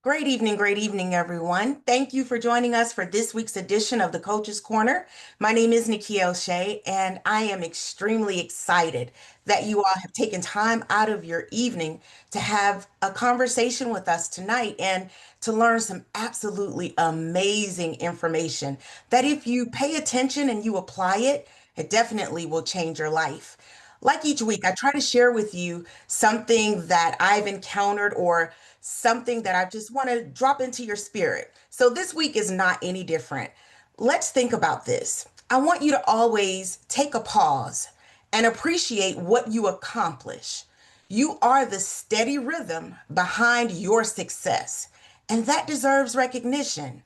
Great evening, everyone. Thank you for joining us for this week's edition of the Coach's Corner. My name is Nikia O'Shea, and I am extremely excited that you all have taken time out of your evening to have a conversation with us tonight and to learn some absolutely amazing information that if you pay attention and you apply it, it definitely will change your life. Like each week, I try to share with you something that I've encountered or something that I just want to drop into your spirit. So this week is not any different. Let's think about this. I want you to always take a pause and appreciate what you accomplish. You are the steady rhythm behind your success, and that deserves recognition.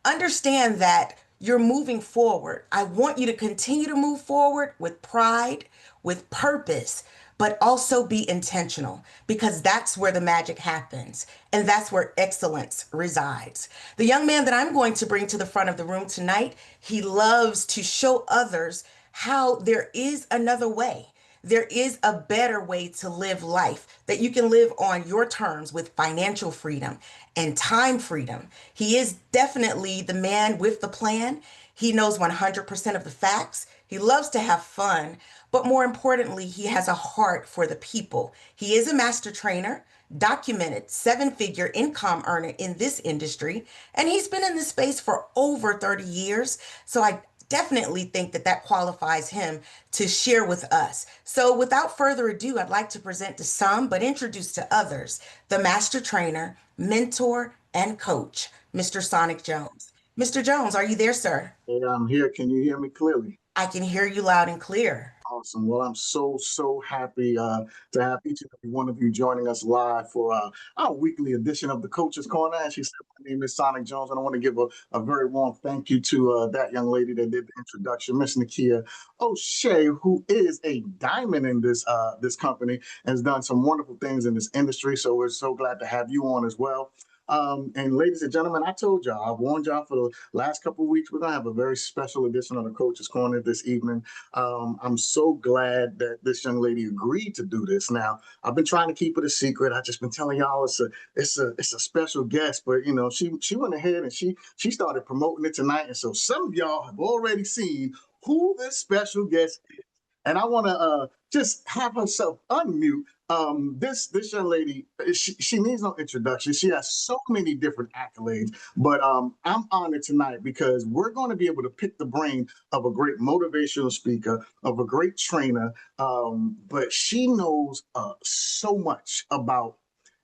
Understand that you're moving forward. I want you to continue to move forward with pride, with purpose, but also be intentional because that's where the magic happens and that's where excellence resides. The young man that I'm going to bring to the front of the room tonight, he loves to show others how there is another way. There is a better way to live life that you can live on your terms with financial freedom and time freedom. He is definitely the man with the plan. He knows 100% of the facts. He loves to have fun, but more importantly, he has a heart for the people. He is a master trainer, documented seven-figure income earner in this industry, and he's been in this space for over 30 years. So I definitely think that that qualifies him to share with us. So without further ado, I'd like to present to some, but introduce to others, the master trainer, mentor, and coach, Mr. Sonic Jones. Mr. Jones, are you there, sir? Hey, I'm here. Can you hear me clearly? I can hear you loud and clear. Awesome. Well, I'm so happy to have each and every one of you joining us live for our weekly edition of the Coach's Corner. As she said, my name is Sonic Jones, and I want to give a very warm thank you to that young lady that did the introduction, Miss Nakia O'Shea, who is a diamond in this company and has done some wonderful things in this industry. So we're so glad to have you on as well. And ladies and gentlemen, I told y'all, I warned y'all for the last couple of weeks, we're going to have a very special edition of the Coach's Corner this evening. I'm so glad that this young lady agreed to do this. Now, I've been trying to keep it a secret. I've just been telling y'all it's a special guest, but you know, she went ahead and she started promoting it tonight. And so some of y'all have already seen who this special guest is. And I want to just have herself unmute. This young lady, she needs no introduction. She has so many different accolades, but I'm honored tonight because we're going to be able to pick the brain of a great motivational speaker, of a great trainer, but she knows so much about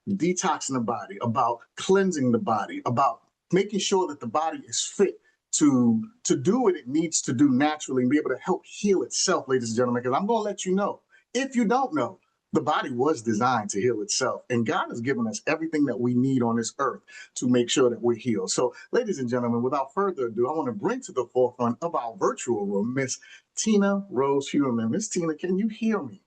detoxing the body, about cleansing the body, about making sure that the body is fit to do what it needs to do naturally and be able to help heal itself, ladies and gentlemen, because I'm going to let you know, if you don't know, the body was designed to heal itself, and God has given us everything that we need on this earth to make sure that we're healed. So, ladies and gentlemen, without further ado, I want to bring to the forefront of our virtual room, Miss Tina Rose Human. Miss Tina, can you hear me?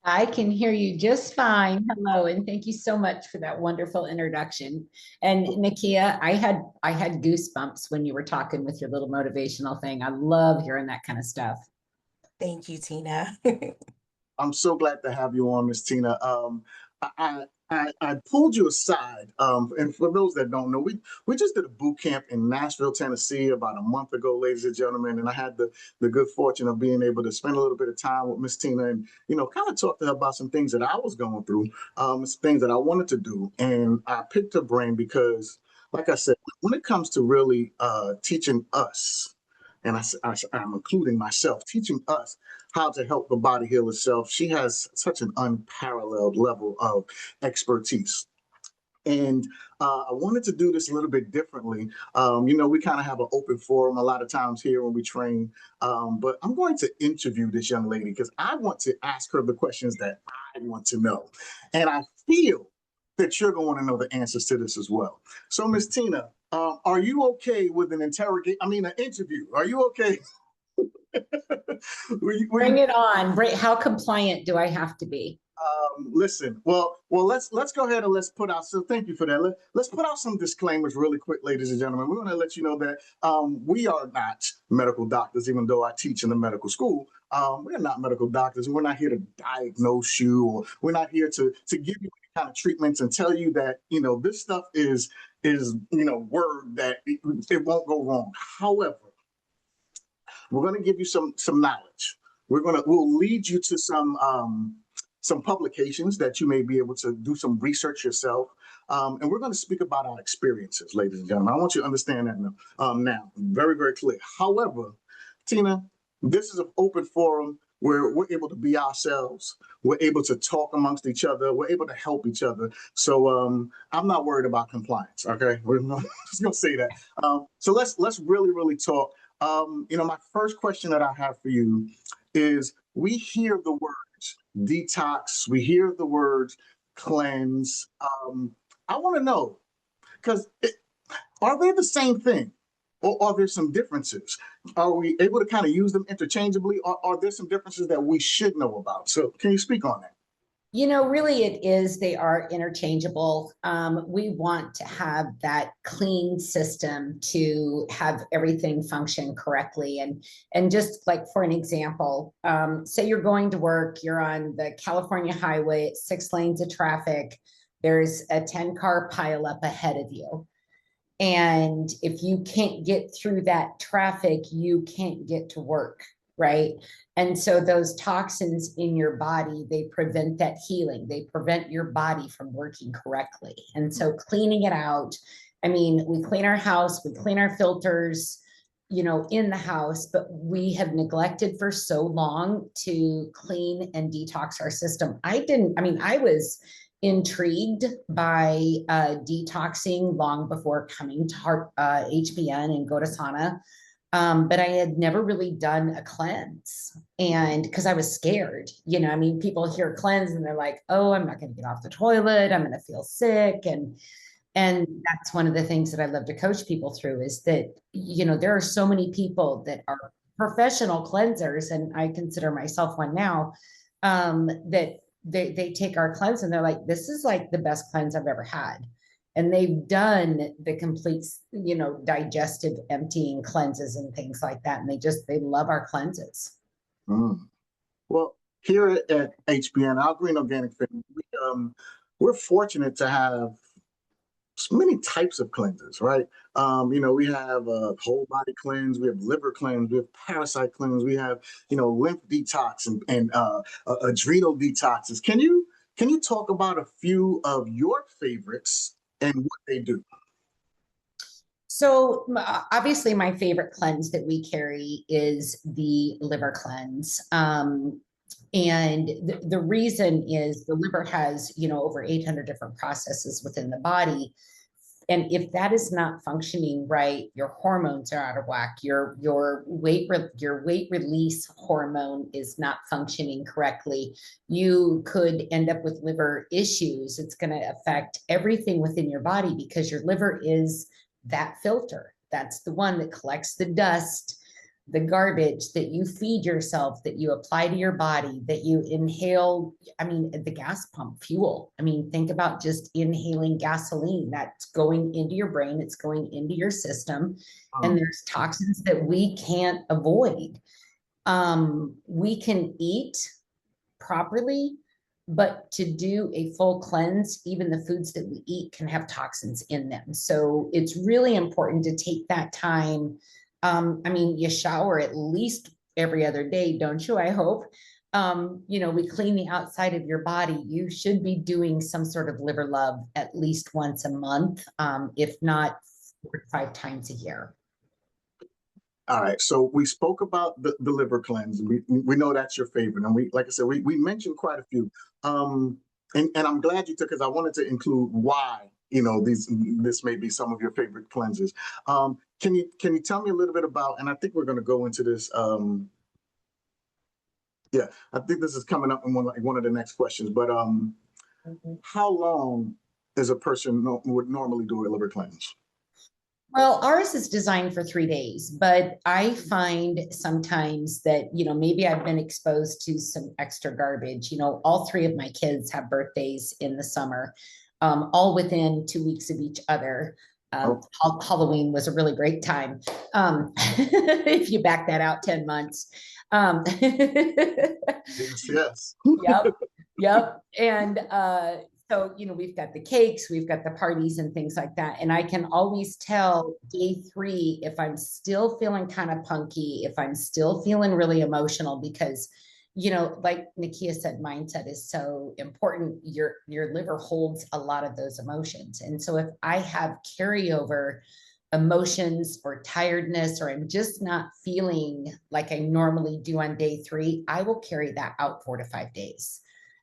I can hear you just fine. Hello, and thank you so much for that wonderful introduction. And Nakia, I had goosebumps when you were talking with your little motivational thing. I love hearing that kind of stuff. Thank you, Tina. I'm so glad to have you on, Miss Tina. I pulled you aside, and for those that don't know, we just did a boot camp in Nashville, Tennessee, about a month ago, ladies and gentlemen, and I had the good fortune of being able to spend a little bit of time with Miss Tina and kind of talk to her about some things that I was going through, some things that I wanted to do, and I picked her brain because, like I said, when it comes to really teaching us, and I'm including myself, teaching us how to help the body heal itself. She has such an unparalleled level of expertise. And I wanted to do this a little bit differently. We kind of have an open forum a lot of times here when we train, but I'm going to interview this young lady because I want to ask her the questions that I want to know. And I feel that you're going to want to know the answers to this as well. So, Miss Tina, are you okay with an interview? Are you okay? Bring it on. How compliant do I have to be? Listen, let's go ahead and let's put out. So thank you for that. Let's put out some disclaimers really quick, ladies and gentlemen. We're going to let you know that we are not medical doctors, even though I teach in the medical school. We're not medical doctors. We're not here to diagnose you, or we're not here to give you kind of treatments and tell you that, this stuff is, word that it won't go wrong. However, we're going to give you some knowledge. We'll lead you to some publications that you may be able to do some research yourself. And we're going to speak about our experiences, ladies and gentlemen. I want you to understand that now, very, very clear. However, Tina, this is an open forum where we're able to be ourselves. We're able to talk amongst each other. We're able to help each other. So I'm not worried about compliance. Okay, we're just gonna say that. So let's really, really talk. My first question that I have for you is: we hear the words detox, we hear the words cleanse. I want to know, because are they the same thing? Or are there some differences? Are we able to kind of use them interchangeably, or are there some differences that we should know about? So can you speak on that? Really it is, they are interchangeable. We want to have that clean system to have everything function correctly. And just like for an example, say you're going to work, you're on the California highway, it's 6 lanes of traffic, there's a 10-car pileup ahead of you. And if you can't get through that traffic, you can't get to work, right? And so those toxins in your body, they prevent that healing. They prevent your body from working correctly. And so cleaning it out, we clean our house, we clean our filters, in the house, but we have neglected for so long to clean and detox our system. I was intrigued by detoxing long before coming to HBN and go to sauna. But I had never really done a cleanse, and because I was scared, people hear cleanse and they're like, oh, I'm not going to get off the toilet, I'm going to feel sick. And that's one of the things that I love to coach people through is that, there are so many people that are professional cleansers, and I consider myself one now, that they take our cleanse and they're like, this is like the best cleanse I've ever had. And they've done the complete, digestive emptying cleanses and things like that. And they love our cleanses. Mm. Well, here at HBN, our Green Organic Family, we're fortunate to have many types of cleansers, right? We have a whole body cleanse, we have liver cleanse, we have parasite cleanse, we have, lymph detox and adrenal detoxes. Can you talk about a few of your favorites and what they do? So obviously my favorite cleanse that we carry is the liver cleanse. And the reason is the liver has, over 800 different processes within the body. And if that is not functioning right, your hormones are out of whack. Your weight release hormone is not functioning correctly. You could end up with liver issues. It's going to affect everything within your body because your liver is that filter. That's the one that collects the dust, the garbage that you feed yourself, that you apply to your body, that you inhale. The gas pump fuel. Think about just inhaling gasoline that's going into your brain, it's going into your system, and there's toxins that we can't avoid. We can eat properly, but to do a full cleanse, even the foods that we eat can have toxins in them. So it's really important to take that time. You shower at least every other day, don't you? I hope. We clean the outside of your body. You should be doing some sort of liver love at least once a month, if not 4 to 5 times a year. All right, so we spoke about the liver cleanse. We know that's your favorite, and like I said, we mentioned quite a few. And I'm glad you took, because I wanted to include why this may be some of your favorite cleanses. Can you tell me a little bit about? And I think we're going to go into this. Yeah, I think this is coming up in one of the next questions. But how long does a person would normally do a liver cleanse? Well, ours is designed for 3 days, but I find sometimes that, maybe I've been exposed to some extra garbage. All 3 of my kids have birthdays in the summer, all within 2 weeks of each other. Halloween was a really great time. If you back that out 10 months. Yes. Yep. And So, we've got the cakes, we've got the parties and things like that. And I can always tell day 3 if I'm still feeling kind of punky, if I'm still feeling really emotional, because, like Nakia said, mindset is so important. Your liver holds a lot of those emotions. And so if I have carryover emotions or tiredness, or I'm just not feeling like I normally do on day 3, I will carry that out 4 to 5 days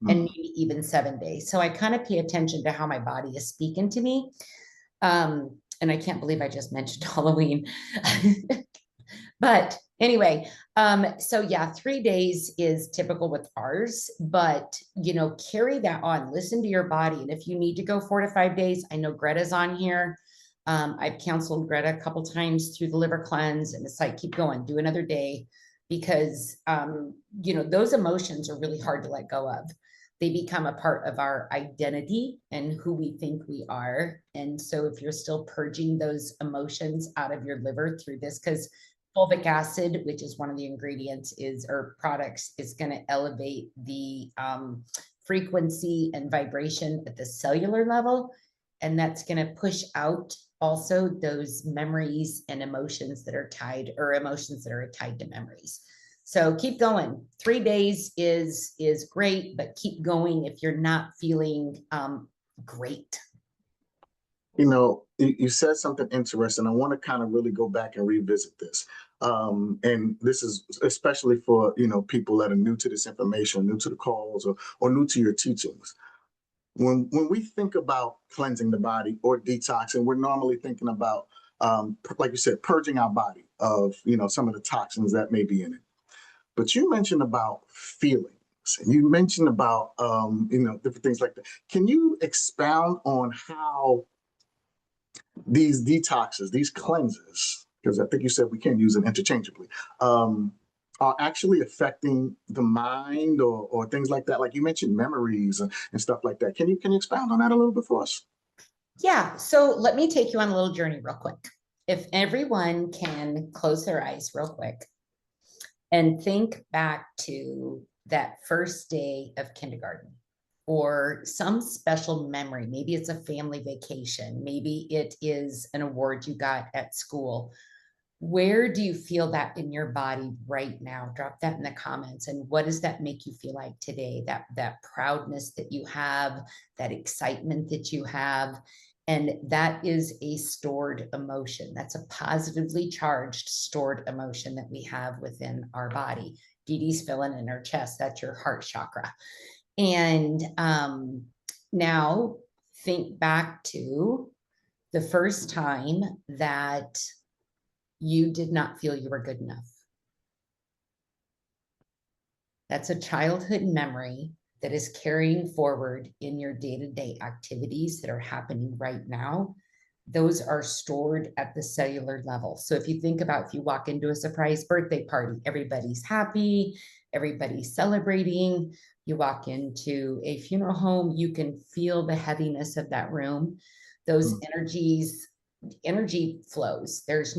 and maybe even 7 days. So I kind of pay attention to how my body is speaking to me. And I can't believe I just mentioned Halloween. But anyway, so yeah, 3 days is typical with ours, but carry that on, listen to your body. And if you need to go 4 to 5 days, I know Greta's on here. I've counseled Greta a couple times through the liver cleanse, and it's like, keep going, do another day, because those emotions are really hard to let go of. They become a part of our identity and who we think we are. And so if you're still purging those emotions out of your liver through this, because fulvic acid, which is one of the ingredients or products, is going to elevate the frequency and vibration at the cellular level. And that's going to push out also those memories and emotions that are tied to memories. So keep going. 3 days is great, but keep going if you're not feeling great. You said something interesting. I want to kind of really go back and revisit this. And this is especially for, people that are new to this information, new to the calls, or new to your teachings. When we think about cleansing the body or detoxing, we're normally thinking about, like you said, purging our body of, some of the toxins that may be in it. But you mentioned about feelings, and you mentioned about, different things like that. Can you expound on how these detoxes, these cleanses, because I think you said we can't use it interchangeably, are actually affecting the mind, or things like that? Like you mentioned memories and stuff like that. Can you expound on that a little bit for us? Yeah. So let me take you on a little journey real quick. If everyone can close their eyes real quick and think back to that first day of kindergarten, or some special memory. Maybe it's a family vacation. Maybe it is an award you got at school. Where do you feel that in your body right now? Drop that in the comments. And what does that make you feel like today? That proudness that you have, that excitement that you have. And that is a stored emotion. That's a positively charged stored emotion that we have within our body. Dee Dee's feeling in her chest. That's your heart chakra. And now think back to the first time that you did not feel you were good enough. That's a childhood memory that is carrying forward in your day-to-day activities that are happening right now. Those are stored at the cellular level. So if you think about, if you walk into a surprise birthday party, everybody's happy, everybody's celebrating. You walk into a funeral home, you can feel the heaviness of that room. Those energy flows. There's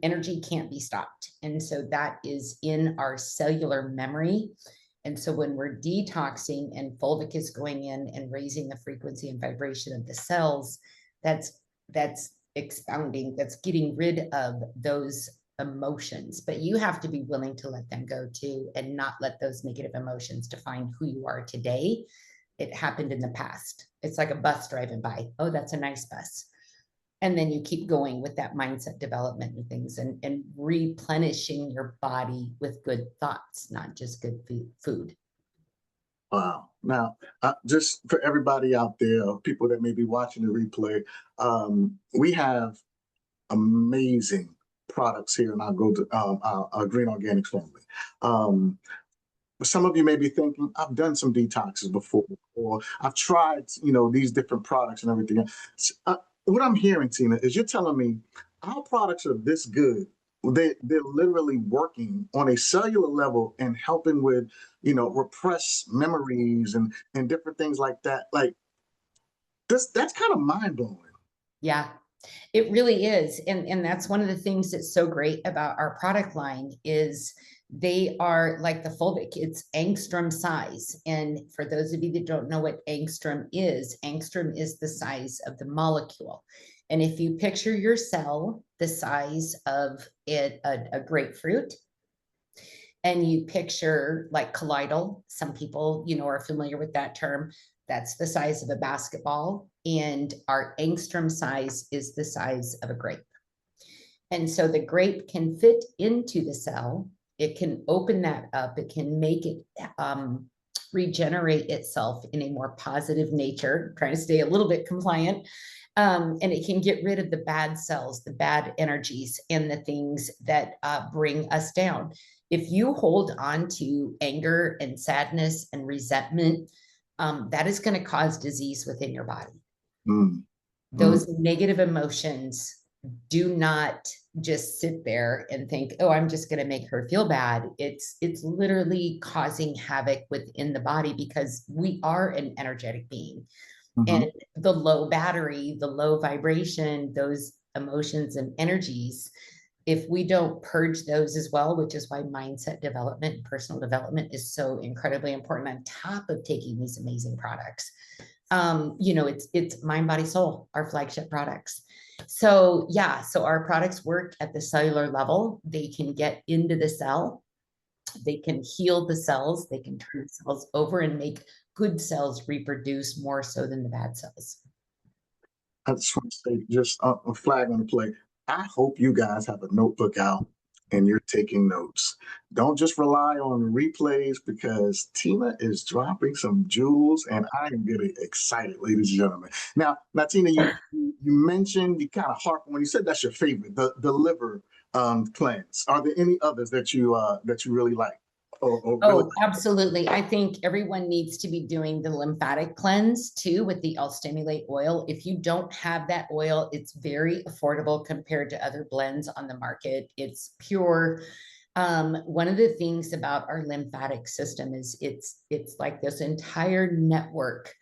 energy can't be stopped. And so that is in our cellular memory. And so when we're detoxing and fulvic is going in and raising the frequency and vibration of the cells, that's expounding, that's getting rid of those emotions. But you have to be willing to let them go too, and not let those negative emotions define who you are today. It happened in the past. It's like a bus driving by. Oh, that's a nice bus. And then you keep going with that mindset development and things, and replenishing your body with good thoughts, not just good food. Wow. Now, just for everybody out there, people that may be watching the replay, we have amazing products here in our Green Organics family. Some of you may be thinking, I've done some detoxes before, or I've tried, these different products and everything. What I'm hearing, Tina, is you're telling me our products are this good. They're literally working on a cellular level and helping with, repressed memories and different things like that. Like that's kind of mind blowing. Yeah, it really is. And that's one of the things that's so great about our product line, is They are like the fulvic, it's angstrom size. And for those of you that don't know what angstrom is the size of the molecule. And if you picture your cell the size of a grapefruit, and you picture like colloidal, some people, are familiar with that term, that's the size of a basketball. And our angstrom size is the size of a grape. And so the grape can fit into the cell. It can open that up. It can make it regenerate itself in a more positive nature, trying to stay a little bit compliant. And it can get rid of the bad cells, the bad energies, and the things that bring us down. If you hold on to anger and sadness and resentment, that is going to cause disease within your body. Mm. Those negative emotions do not just sit there and think, oh, I'm just going to make her feel bad. It's literally causing havoc within the body, because we are an energetic being. And the low battery, the low vibration, those emotions and energies, if we don't purge those as well, which is why mindset development and personal development is so incredibly important on top of taking these amazing products. It's Mind, Body, Soul, our flagship products. So yeah, so our products work at the cellular level. They can get into the cell. They can heal the cells. They can turn the cells over and make good cells reproduce more so than the bad cells. I just want to say, just a flag on the play. I hope you guys have a notebook out and you're taking notes. Don't just rely on replays, because Tina is dropping some jewels and I am getting excited, ladies and gentlemen. Now Tina, you mentioned, you kind of harped when you said that's your favorite, the liver cleanse. Are there any others that you really like? Oh, absolutely. I think everyone needs to be doing the lymphatic cleanse too with the L-Stimulate oil. If you don't have that oil, it's very affordable compared to other blends on the market. It's pure. One of the things about our lymphatic system is it's like this entire network,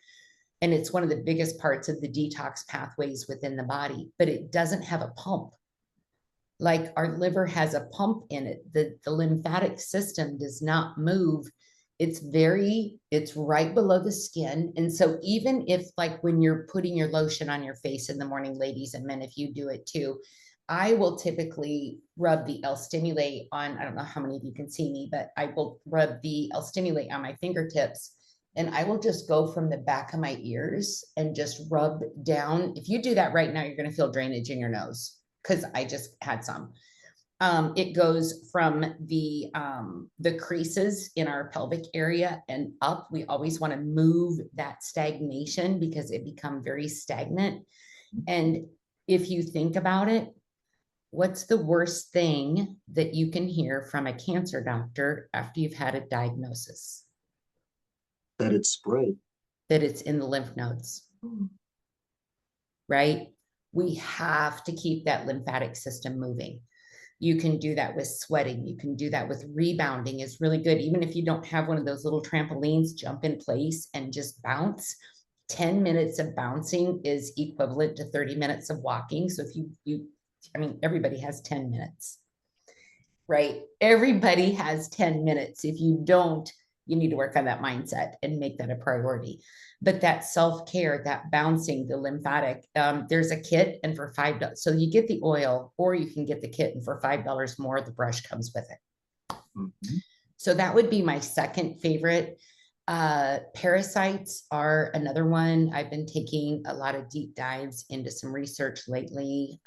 and it's one of the biggest parts of the detox pathways within the body, but it doesn't have a pump. Like our liver has a pump in it. The lymphatic system does not move. It's right below the skin. And so even if, like, when you're putting your lotion on your face in the morning, ladies and men, if you do it too, I will typically rub the L-Stimulate on, I don't know how many of you can see me, but I will rub the L-Stimulate on my fingertips, and I will just go from the back of my ears and just rub down. If you do that right now, you're going to feel drainage in your nose, because I just had some. It goes from the creases in our pelvic area and up. We always want to move that stagnation, because it becomes very stagnant. And if you think about it, what's the worst thing that you can hear from a cancer doctor after you've had a diagnosis? That it's spread. That it's in the lymph nodes, right? We have to keep that lymphatic system moving. You can do that with sweating. You can do that with rebounding. It's really good. Even if you don't have one of those little trampolines, jump in place and just bounce. 10 minutes of bouncing is equivalent to 30 minutes of walking. So if everybody has 10 minutes, right? Everybody has 10 minutes. If you don't, you need to work on that mindset and make that a priority. But that self-care, that bouncing, the lymphatic, there's a kit, and for $5, so you get the oil, or you can get the kit, and for $5 more, the brush comes with it. So that would be my second favorite. Parasites are another one. I've been taking a lot of deep dives into some research lately.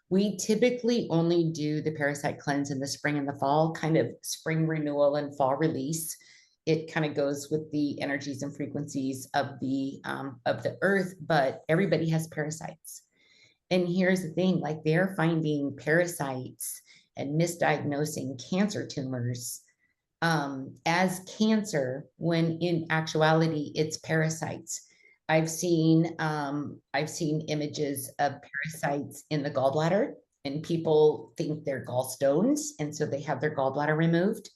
We typically only do the parasite cleanse in the spring and the fall, kind of spring renewal and fall release. It kind of goes with the energies and frequencies of the earth, but everybody has parasites. And here's the thing, like, they're finding parasites and misdiagnosing cancer tumors as cancer, when in actuality it's parasites. I've seen images of parasites in the gallbladder, and people think they're gallstones, and so they have their gallbladder removed.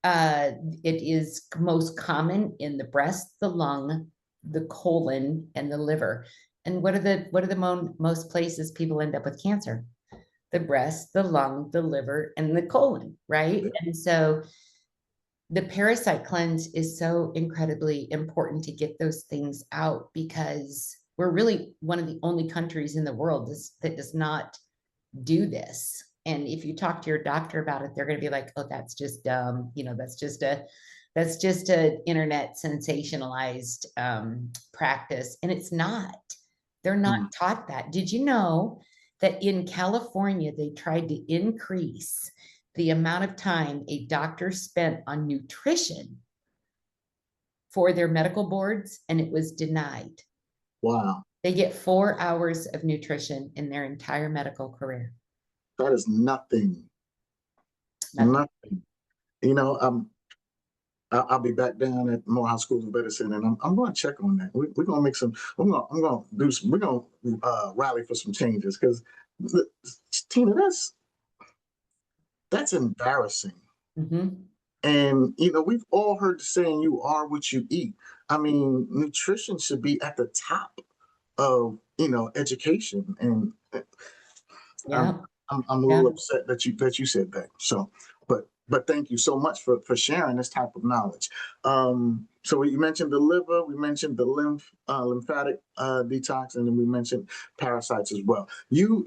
It is most common in the breast, the lung, the colon, and the liver. And what are the most places people end up with cancer? the breast, the lung, the liver, and the colon, right? Yeah. And so the parasite cleanse is so incredibly important to get those things out, because we're really one of the only countries in the world that does not do this. And if you talk to your doctor about it, they're going to be like, oh, that's just that's just a internet sensationalized practice. And it's not. They're not Mm. taught that. Did you know that in California they tried to increase the amount of time a doctor spent on nutrition for their medical boards, and it was denied? Wow. They get 4 hours of nutrition in their entire medical career. That is nothing. Nothing. Nothing. You know, I'll be back down at Morehouse School of Medicine, and I'm going to check on that. We're going to make some. I'm going to do some. We're going to rally for some changes, because Tina, that's embarrassing. Mm-hmm. And you know, we've all heard the saying, "You are what you eat." I mean, nutrition should be at the top of education, and I'm Yeah. I'm a little Yeah. upset that you said that. So, but thank you so much for sharing this type of knowledge. So you mentioned the liver, we mentioned the lymphatic detox, and then we mentioned parasites as well. You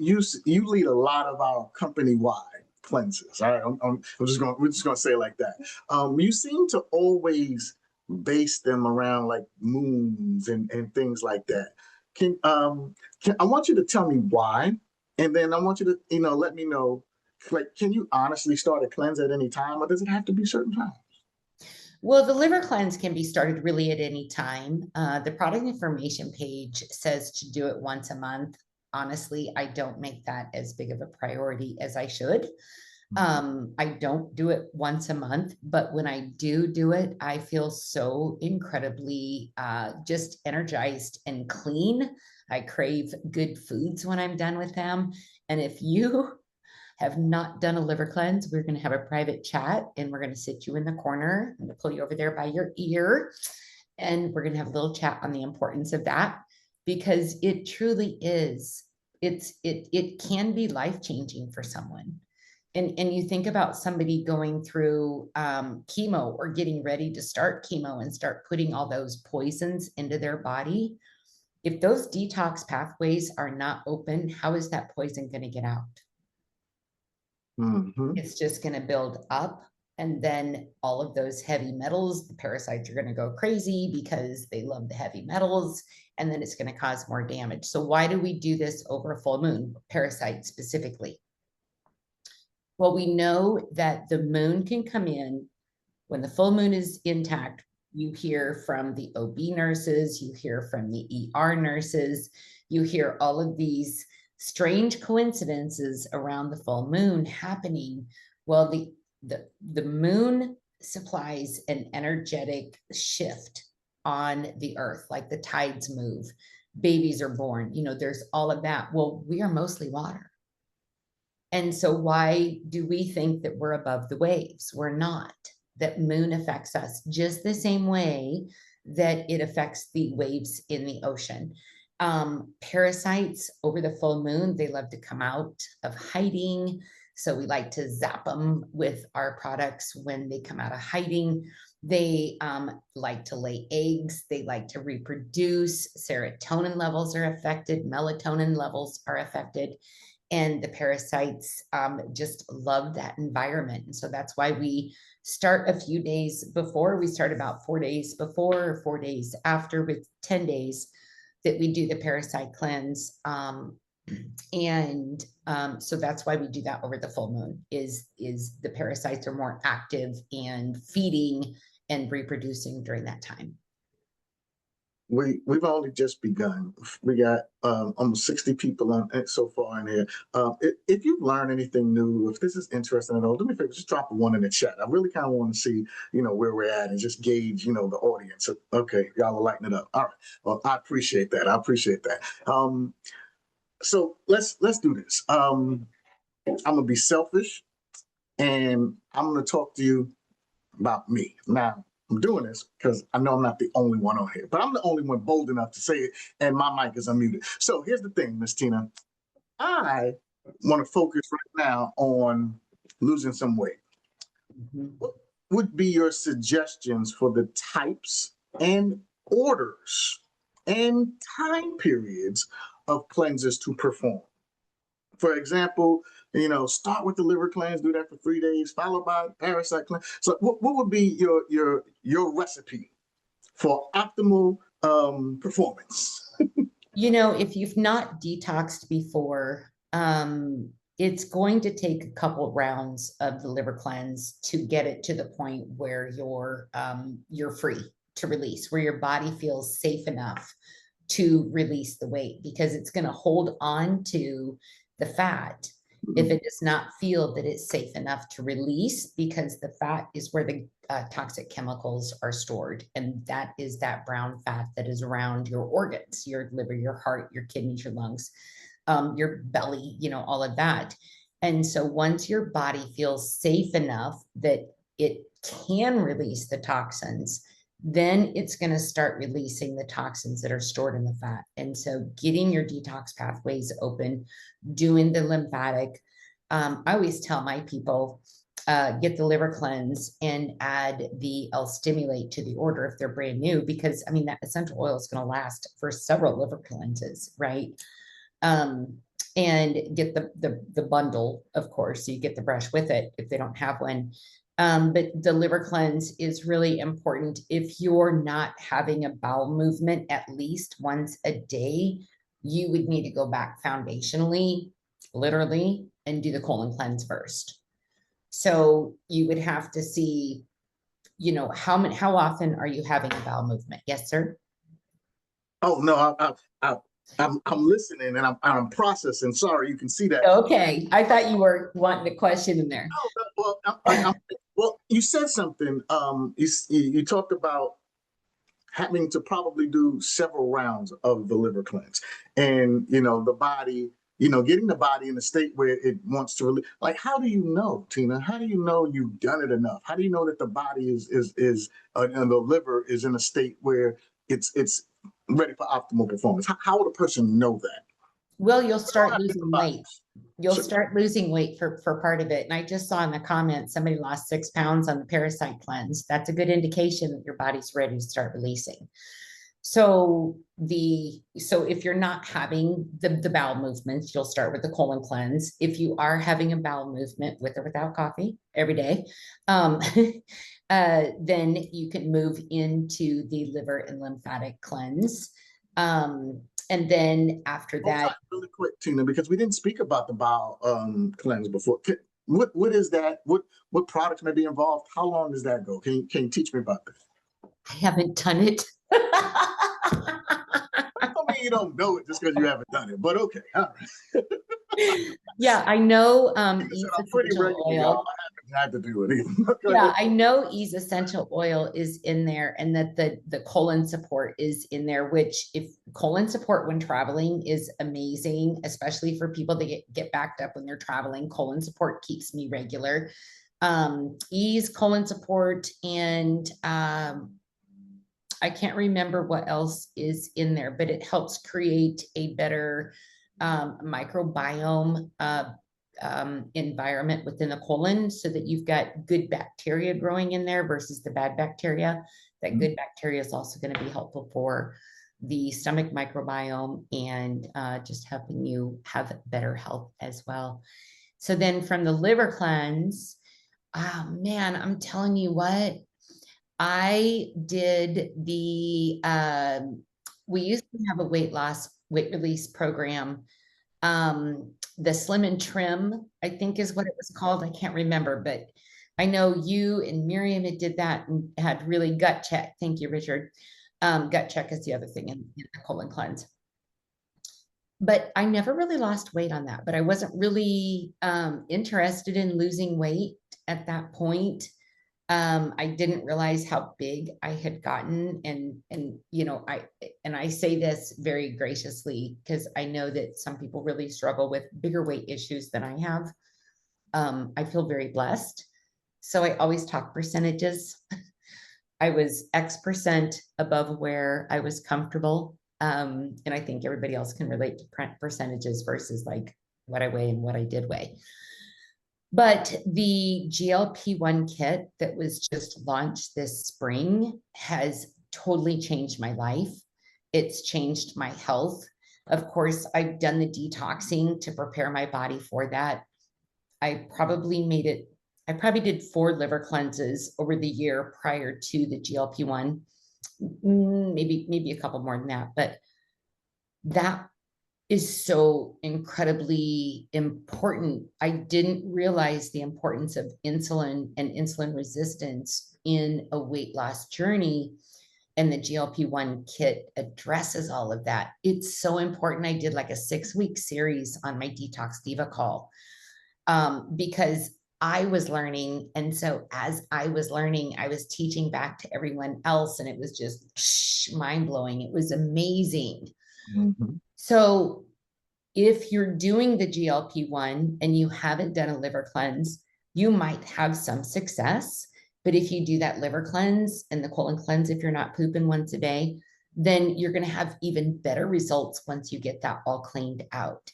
lead a lot of our company wide cleanses. All right, we're just gonna say it like that. You seem to always base them around like moons and things like that. I want you to tell me why, and then I want you to, let me know, like, can you honestly start a cleanse at any time, or does it have to be certain time? Well, the liver cleanse can be started really at any time. The product information page says to do it once a month. Honestly, I don't make that as big of a priority as I should. I don't do it once a month, but when I do it, I feel so incredibly just energized and clean. I crave good foods when I'm done with them. And if you have not done a liver cleanse, we're going to have a private chat, and we're going to sit you in the corner. I'm going to pull you over there by your ear, and we're going to have a little chat on the importance of that, because it truly is. It can be life-changing for someone. And you think about somebody going through chemo, or getting ready to start chemo and start putting all those poisons into their body. If those detox pathways are not open, how is that poison going to get out? Mm-hmm. It's just going to build up. And then all of those heavy metals, the parasites are going to go crazy because they love the heavy metals. And then it's going to cause more damage. So why do we do this over a full moon, parasites specifically? Well, we know that the moon can come in when the full moon is intact. You hear from the OB nurses, you hear from the ER nurses, you hear all of these strange coincidences around the full moon happening. Well, the moon supplies an energetic shift on the earth, like the tides move, babies are born, there's all of that. Well, we are mostly water. And so why do we think that we're above the waves? We're not. That moon affects us just the same way that it affects the waves in the ocean. Parasites over the full moon, they love to come out of hiding. So we like to zap them with our products when they come out of hiding. They like to lay eggs. They like to reproduce. Serotonin levels are affected. Melatonin levels are affected. And the parasites just love that environment. And so that's why we start a few days before. We start about 4 days before or 4 days after, with 10 days that we do the parasite cleanse. So that's why we do that over the full moon, is the parasites are more active and feeding and reproducing during that time. We've only just begun. We got almost 60 people on so far in here. If you've learned anything new, if this is interesting at all, do me a favor, just drop a one in the chat. I really kind of want to see, where we're at, and just gauge, the audience. Okay, y'all are lighting it up. All right. Well, I appreciate that. So let's do this. I'm gonna be selfish, and I'm gonna talk to you about me. Now, I'm doing this because I know I'm not the only one on here, but I'm the only one bold enough to say it, and my mic is unmuted. So here's the thing, Miss Tina. I want to focus right now on losing some weight. Mhm. What would be your suggestions for the types and orders and time periods of cleanses to perform? For example, start with the liver cleanse, do that for 3 days, followed by parasite cleanse. So, what would be your recipe for optimal performance? If you've not detoxed before, it's going to take a couple rounds of the liver cleanse to get it to the point where you're free to release, where your body feels safe enough to release the weight, because it's going to hold on to the fat if it does not feel that it's safe enough to release, because the fat is where the toxic chemicals are stored. And that is that brown fat that is around your organs, your liver, your heart, your kidneys, your lungs, your belly, all of that. And so once your body feels safe enough that it can release the toxins, then it's going to start releasing the toxins that are stored in the fat. And so getting your detox pathways open, doing the lymphatic. I always tell my people, get the liver cleanse and add the L-stimulate to the order if they're brand new, because that essential oil is going to last for several liver cleanses, right? And get the bundle, of course, so you get the brush with it if they don't have one. But the liver cleanse is really important. If you're not having a bowel movement at least once a day, you would need to go back foundationally, literally, and do the colon cleanse first. So you would have to see, how often are you having a bowel movement? Yes, sir. Oh no, I'm listening and I'm processing. Sorry, you can see that. Okay, I thought you were wanting a question in there. No, well, you said something. You talked about having to probably do several rounds of the liver cleanse, and the body, getting the body in a state where it wants to really. Like, how do you know, Tina? How do you know you've done it enough? How do you know that the body is and the liver is in a state where it's ready for optimal performance? How would a person know that? Well, you'll We all start have losing different weight. bodies. You'll So, start losing weight for part of it. And I just saw in the comments, somebody lost 6 pounds on the parasite cleanse. That's a good indication that your body's ready to start releasing. So if you're not having the bowel movements, you'll start with the colon cleanse. If you are having a bowel movement with or without coffee every day, then you can move into the liver and lymphatic cleanse. And then after hold that, on really quick, Tina, because we didn't speak about the bowel cleanse before. What is that? What products may be involved? How long does that go? Can you teach me about that? I haven't done it. I don't mean you don't know it just because you haven't done it, but okay, all right. Yeah, I know Listen, Ease I'm pretty essential regular, y'all. oil. I haven't had to do it either. Go Yeah, ahead. I know Ease essential oil is in there, and that the colon support is in there, which, if colon support when traveling, is amazing, especially for people that get backed up when they're traveling. Colon support keeps me regular. Ease, colon support, and I can't remember what else is in there, but it helps create a better microbiome environment within the colon, so that you've got good bacteria growing in there versus the bad bacteria. That good bacteria is also going to be helpful for the stomach microbiome, and just helping you have better health as well. So then from the liver cleanse, oh man, I'm telling you what, I did we used to have a weight release program. The Slim and Trim, I think is what it was called. I can't remember, but I know you and Miriam had did that and had really gut check. Thank you, Richard. Gut check is the other thing in the colon cleanse. But I never really lost weight on that, but I wasn't really interested in losing weight at that point. I didn't realize how big I had gotten, and I say this very graciously, because I know that some people really struggle with bigger weight issues than I have. I feel very blessed. So I always talk percentages. I was X% above where I was comfortable. And I think everybody else can relate to percentages versus like what I weigh and what I did weigh. But the GLP-1 kit that was just launched this spring has totally changed my life. It's changed my health. Of course, I've done the detoxing to prepare my body for that. I probably did 4 liver cleanses over the year prior to the GLP-1, maybe a couple more than that, but that is so incredibly important. I didn't realize the importance of insulin and insulin resistance in a weight loss journey. And the GLP-1 kit addresses all of that. It's so important. I did like a 6-week series on my Detox Diva call because I was learning. And so as I was learning, I was teaching back to everyone else. And it was just mind blowing. It was amazing. Mm-hmm. So if you're doing the GLP-1 and you haven't done a liver cleanse, you might have some success. But if you do that liver cleanse and the colon cleanse, if you're not pooping once a day, then you're going to have even better results once you get that all cleaned out.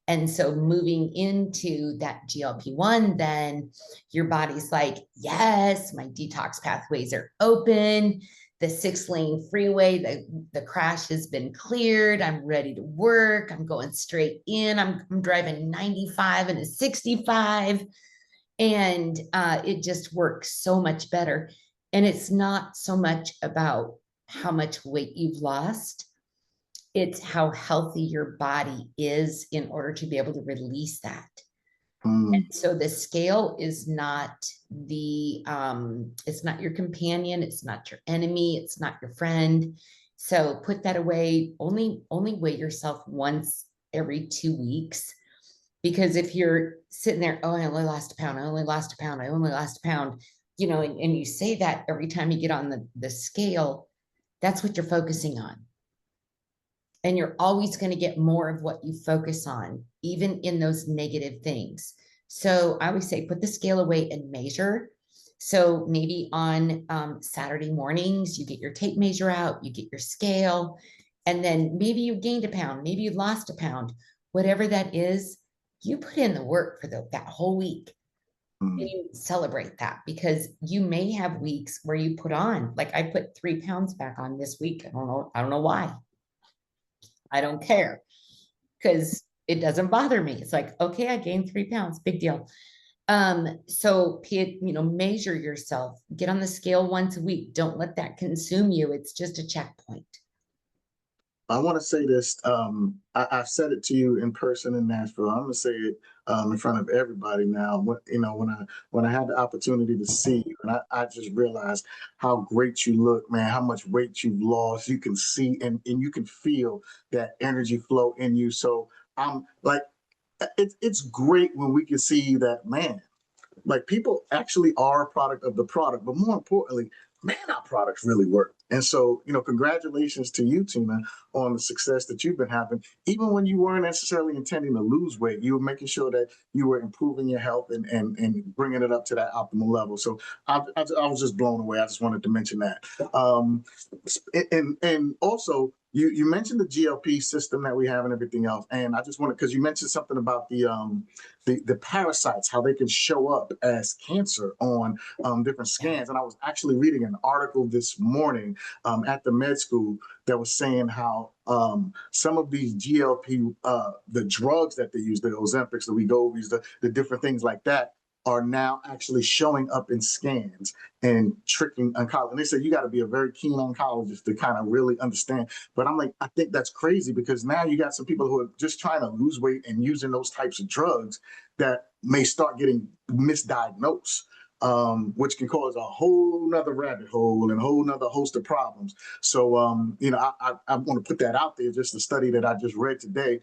And so moving into that GLP-1, then your body's like, yes, my detox pathways are open. The 6-lane freeway, the crash has been cleared. I'm ready to work. I'm going straight in. I'm driving 95 and a 65. And it just works so much better. And it's not so much about how much weight you've lost. It's how healthy your body is in order to be able to release that. And so the scale is not it's not your companion, it's not your enemy, it's not your friend. So put that away. Only weigh yourself once every 2 weeks. Because if you're sitting there, oh, I only lost a pound, I only lost a pound, I only lost a pound, and you say that every time you get on the scale, that's what you're focusing on. And you're always going to get more of what you focus on, even in those negative things. So I always say, put the scale away and measure. So maybe on Saturday mornings, you get your tape measure out, you get your scale, and then maybe you gained a pound, maybe you lost a pound, whatever that is, you put in the work for that whole week. And you celebrate that, because you may have weeks where you put on, like I put 3 pounds back on this week. I don't know why. I don't care, because it doesn't bother me. It's like, okay, I gained 3 pounds, big deal. So measure yourself, get on the scale once a week. Don't let that consume you. It's just a checkpoint. I want to say this. I've said it to you in person in Nashville. I'm going to say it in front of everybody now. When I had the opportunity to see you, and I just realized how great you look, man. How much weight you've lost. You can see and you can feel that energy flow in you. So I'm like, it's great when we can see that, man. Like, people actually are a product of the product, but more importantly, man, our products really work. And so, congratulations to you, Tina, on the success that you've been having. Even when you weren't necessarily intending to lose weight, you were making sure that you were improving your health and bringing it up to that optimal level. So I was just blown away. I just wanted to mention that. And also, you mentioned the GLP system that we have and everything else. And I just wanted, because you mentioned something about the parasites, how they can show up as cancer on different scans. And I was actually reading an article this morning at the med school that was saying how some of these GLP, the drugs that they use, the Ozempics, the Wegovys, the different things like that, are now actually showing up in scans and tricking oncologists. And they said you got to be a very keen oncologist to kind of really understand. But I'm like, I think that's crazy, because now you got some people who are just trying to lose weight and using those types of drugs that may start getting misdiagnosed, which can cause a whole nother rabbit hole and a whole nother host of problems. So, I want to put that out there. Just the study that I just read today.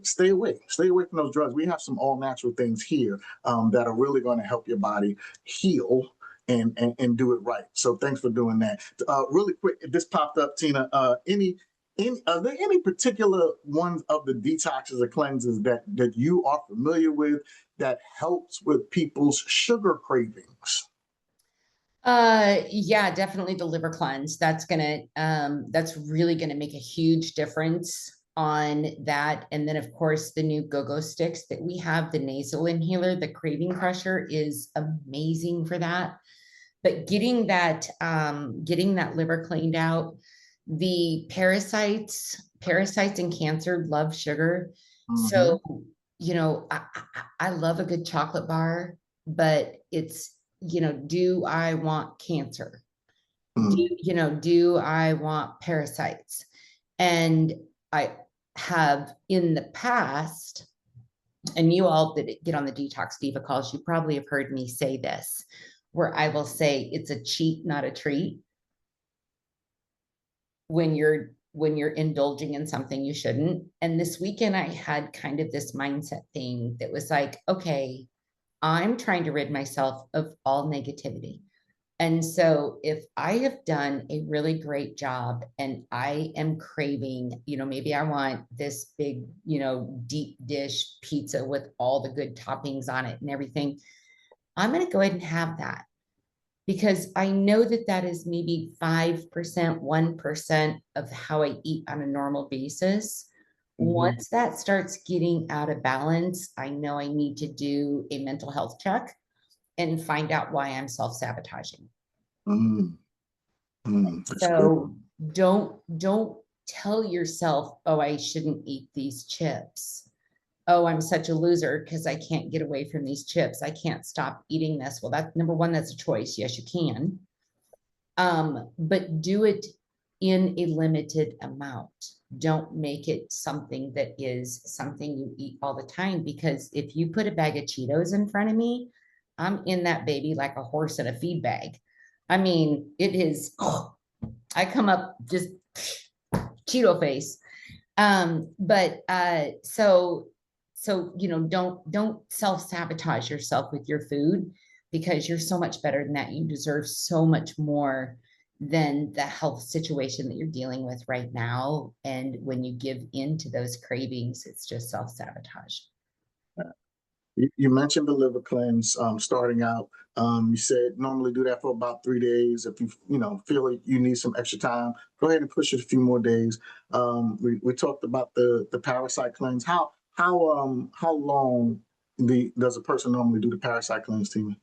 Stay away from those drugs. We have some all natural things here that are really going to help your body heal and do it right. So thanks for doing that. Really quick, this popped up, Tina. Are there any particular ones of the detoxes or cleanses that you are familiar with that helps with people's sugar cravings? Yeah, definitely the liver cleanse. That's really gonna make a huge difference. on that. And then of course the new go-go sticks that we have, the nasal inhaler, the craving crusher is amazing for that. But getting that liver cleaned out, the parasites and cancer love sugar. Mm-hmm. So, I love a good chocolate bar, but it's, do I want cancer? Do I want parasites? And I have in the past, and you all that get on the Detox Diva calls, you probably have heard me say this, where I will say it's a cheat, not a treat. When you're indulging in something you shouldn't. And this weekend I had kind of this mindset thing that was like, okay, I'm trying to rid myself of all negativity. And so if I have done a really great job and I am craving, maybe I want this big, deep dish pizza with all the good toppings on it and everything, I'm going to go ahead and have that because I know that that is maybe 5%, 1% of how I eat on a normal basis. Mm-hmm. Once that starts getting out of balance, I know I need to do a mental health check and find out why I'm self-sabotaging. Mm-hmm. Mm-hmm. That's good. So don't tell yourself, oh, I shouldn't eat these chips. Oh, I'm such a loser because I can't get away from these chips. I can't stop eating this. Well, that's number one, that's a choice. Yes, you can. But do it in a limited amount. Don't make it something that is something you eat all the time. Because if you put a bag of Cheetos in front of me, I'm in that baby like a horse in a feed bag. I mean, it is, I come up just Cheeto face. But don't self-sabotage yourself with your food because you're so much better than that. You deserve so much more than the health situation that you're dealing with right now. And when you give in to those cravings, it's just self-sabotage. You mentioned the liver cleanse starting out. You said normally do that for about 3 days. If you feel like you need some extra time, go ahead and push it a few more days. We talked about the parasite cleanse. How long does a person normally do the parasite cleanse, Tina?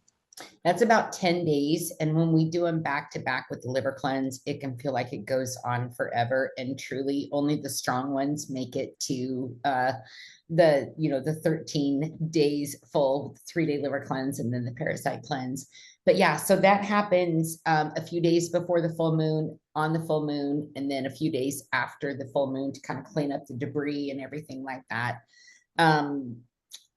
That's about 10 days. And when we do them back to back with the liver cleanse, it can feel like it goes on forever. And truly only the strong ones make it to the 13 days full 3-day liver cleanse and then the parasite cleanse. But yeah, so that happens a few days before the full moon, on the full moon, and then a few days after the full moon to kind of clean up the debris and everything like that. Um,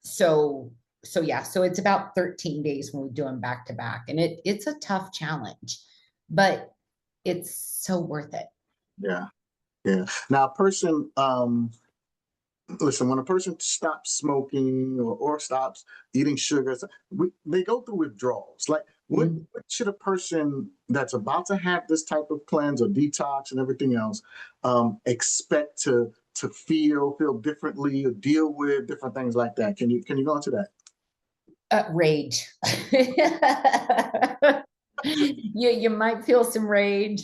so so it's about 13 days when we do them back to back, and it's a tough challenge, but it's so worth it. Yeah, yeah. Now, a person, listen, when a person stops smoking or stops eating sugar, they go through withdrawals. Like, what should a person that's about to have this type of cleanse or detox and everything else expect to feel differently or deal with different things like that? Can you go into that? Rage. You might feel some rage,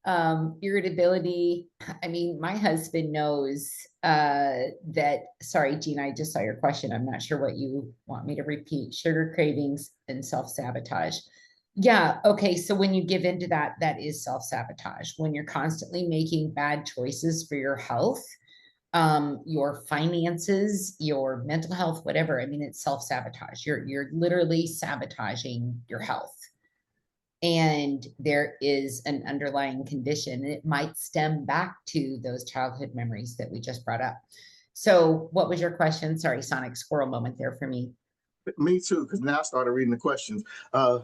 irritability. I mean, my husband knows that. Sorry, Gina, I just saw your question. I'm not sure what you want me to repeat. Sugar cravings and self-sabotage. Yeah. Okay. So when you give into that, that is self-sabotage. When you're constantly making bad choices for your health, your finances, your mental health, whatever. I mean, it's self-sabotage. You're literally sabotaging your health. And there is an underlying condition. And it might stem back to those childhood memories that we just brought up. So what was your question? Sorry, Sonic squirrel moment there for me. Me too, because now I started reading the questions. Uh,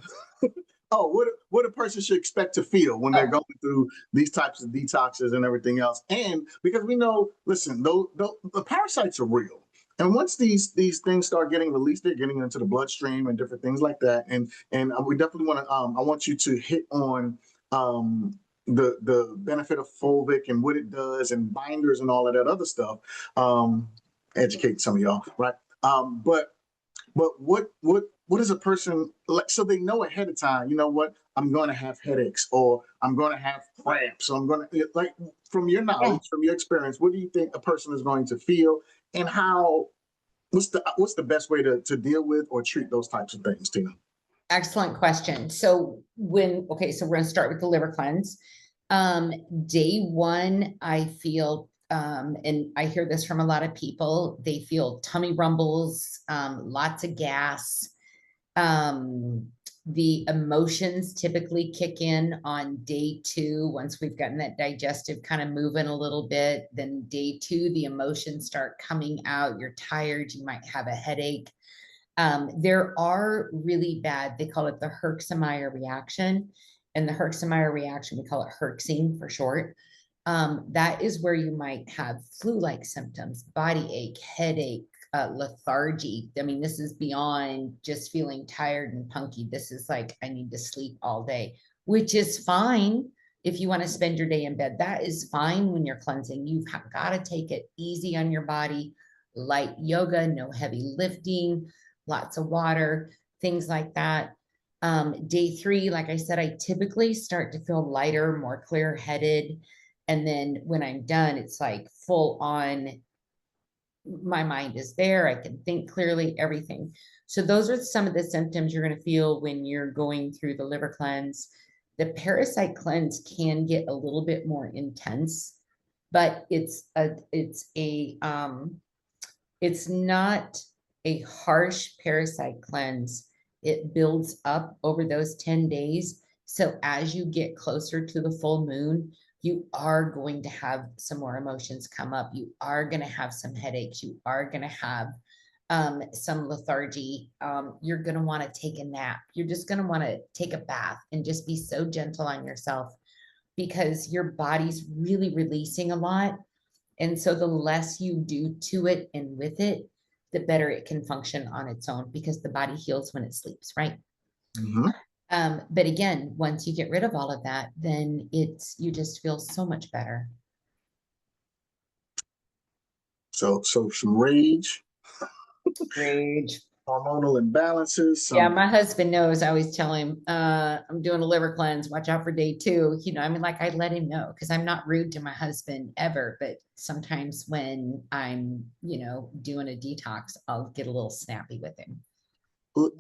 oh, what a person should expect to feel when they're Oh, going through these types of detoxes and everything else. And because we know, listen, the parasites are real. And once these things start getting released, they're getting into the bloodstream and different things like that. And we definitely want to. I want you to hit on the benefit of fulvic and what it does and binders and all of that other stuff. Educate some of y'all, right? But what is a person like? So they know ahead of time. You know what? I'm going to have headaches, or I'm going to have cramps, or I'm going to like. from your Yeah. knowledge, from your experience, what do you think a person is going to feel, and what's the best way to deal with or treat those types of things, Tina? Excellent question. So so we're gonna start with the liver cleanse. Day one, I feel, and I hear this from a lot of people, they feel tummy rumbles, lots of gas. Um, the emotions typically kick in on day two. Once we've gotten that digestive kind of moving a little bit, then day two, the emotions start coming out. You're tired, you might have a headache. There are really bad, they call it the Herxheimer reaction. And the Herxheimer reaction, we call it herxing for short. That is where you might have flu-like symptoms, body ache, headache, lethargy. I mean, this is beyond just feeling tired and punky. This is like, I need to sleep all day, which is fine if you want to spend your day in bed. That is fine when you're cleansing. You've got to take it easy on your body, light yoga, no heavy lifting, lots of water, things like that. Day three, like I said, I typically start to feel lighter, more clear headed. And then when I'm done, it's like full on, my mind is there. I can think clearly, everything. So those are some of the symptoms you're going to feel when you're going through the liver cleanse. The parasite cleanse can get a little bit more intense, but it's not a harsh parasite cleanse. It builds up over those 10 days. So as you get closer to the full moon, you are going to have some more emotions come up. You are going to have some headaches. You are going to have some lethargy. You're going to want to take a nap. You're just going to want to take a bath and just be so gentle on yourself, because your body's really releasing a lot. And so the less you do to it and with it, the better it can function on its own, because the body heals when it sleeps, right? Mm-hmm. But again, once you get rid of all of that, then you just feel so much better. So some rage, Rage. hormonal imbalances, Yeah, some. my husband knows. I always tell him, I'm doing a liver cleanse. Watch out for day two. I mean, like, I let him know, because I'm not rude to my husband ever. But sometimes when I'm, doing a detox, I'll get a little snappy with him.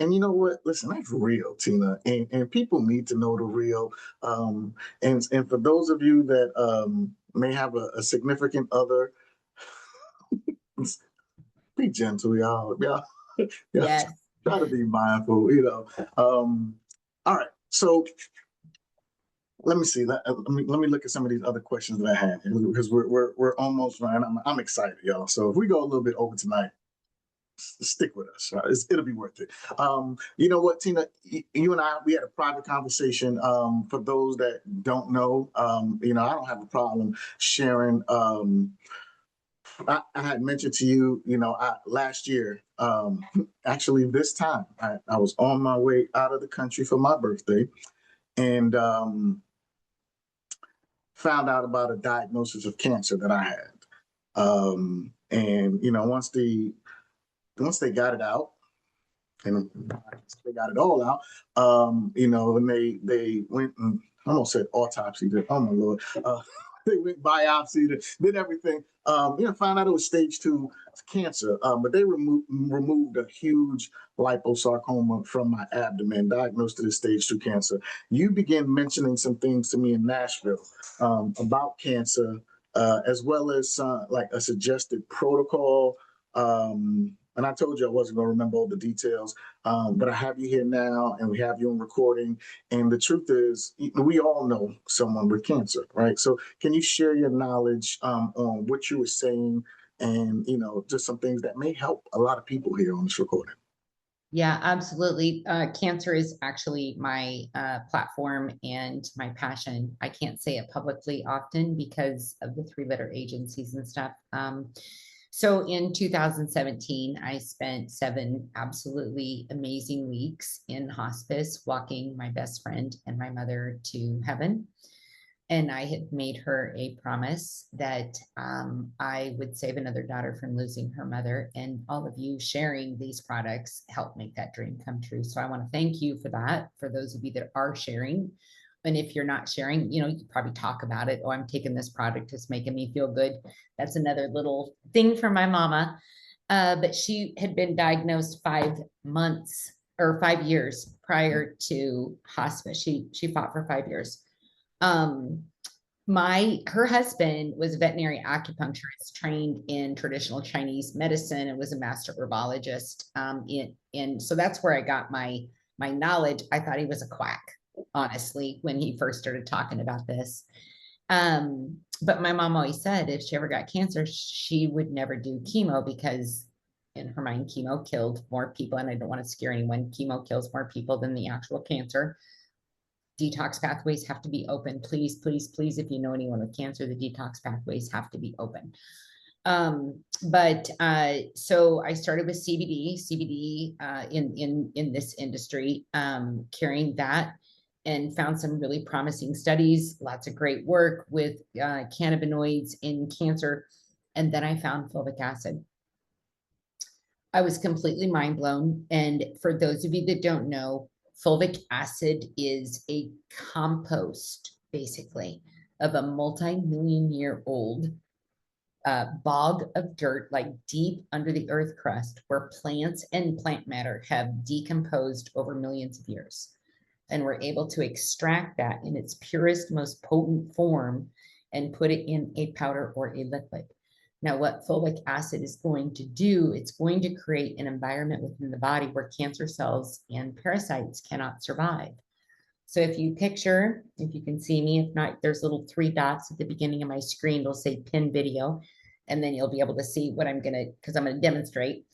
And you know what? Listen, that's real, Tina, and people need to know the real. And for those of you that may have a significant other, be gentle, y'all. Yeah, Yes. try to be mindful. All right, so let me see. Let me look at some of these other questions that I had, because we're almost running. I'm excited, y'all. So if we go a little bit over tonight, stick with us. Right? It'll be worth it. You know what, Tina? You and I, we had a private conversation. For those that don't know, I don't have a problem sharing. I had mentioned to you, last year, actually this time, I was on my way out of the country for my birthday, and found out about a diagnosis of cancer that I had. And once they got it out, and they got it all out, and they went and I almost said autopsy. Oh my lord, they went biopsy, did everything. Found out it was stage 2 cancer. But they removed a huge liposarcoma from my abdomen, diagnosed it as stage 2 cancer. You began mentioning some things to me in Nashville about cancer, as well as like a suggested protocol. And I told you I wasn't going to remember all the details, but I have you here now, and we have you on recording. And the truth is, we all know someone with cancer, right? So can you share your knowledge on what you were saying, and just some things that may help a lot of people here on this recording? Yeah, absolutely. Cancer is actually my platform and my passion. I can't say it publicly often because of the 3-letter agencies and stuff. So in 2017, I spent 7 absolutely amazing weeks in hospice, walking my best friend and my mother to heaven. And I had made her a promise that I would save another daughter from losing her mother. And all of you sharing these products helped make that dream come true. So I want to thank you for that. For those of you that are sharing, And if you're not sharing, you probably talk about it. Oh, I'm taking this product. It's making me feel good. That's another little thing for my mama. But she had been diagnosed 5 months or 5 years prior to hospice. She fought for 5 years. Um, her husband was a veterinary acupuncturist trained in traditional Chinese medicine and was a master herbologist. And so that's where I got my knowledge. I thought he was a quack, honestly, when he first started talking about this. But my mom always said if she ever got cancer, she would never do chemo because in her mind, chemo killed more people. And I don't want to scare anyone. Chemo kills more people than the actual cancer. Detox pathways have to be open. Please, please, please, if you know anyone with cancer, the detox pathways have to be open. So I started with CBD in this industry, carrying that, and found some really promising studies, lots of great work with cannabinoids in cancer. And then I found fulvic acid. I was completely mind blown. And for those of you that don't know, fulvic acid is a compost, basically, of a multi-million-year-old bog of dirt, like deep under the earth crust, where plants and plant matter have decomposed over millions of years. And we're able to extract that in its purest, most potent form and put it in a powder or a liquid. Now, what fulvic acid is going to do, it's going to create an environment within the body where cancer cells and parasites cannot survive. So if you picture, if you can see me, if not, there's little 3 dots at the beginning of my screen. It'll say pin video, and then you'll be able to see what I'm going to, because I'm going to demonstrate.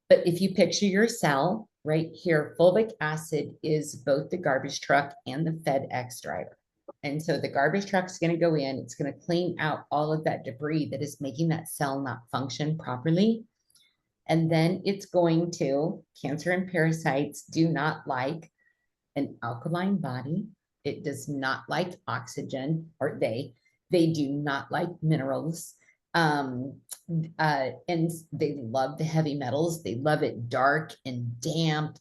But if you picture your cell right here, fulvic acid is both the garbage truck and the FedEx driver. And so the garbage truck is going to go in, it's going to clean out all of that debris that is making that cell not function properly. And then it's going to, cancer and parasites do not like an alkaline body. It does not like oxygen, or they do not like minerals. And they love the heavy metals. They love it dark and damp.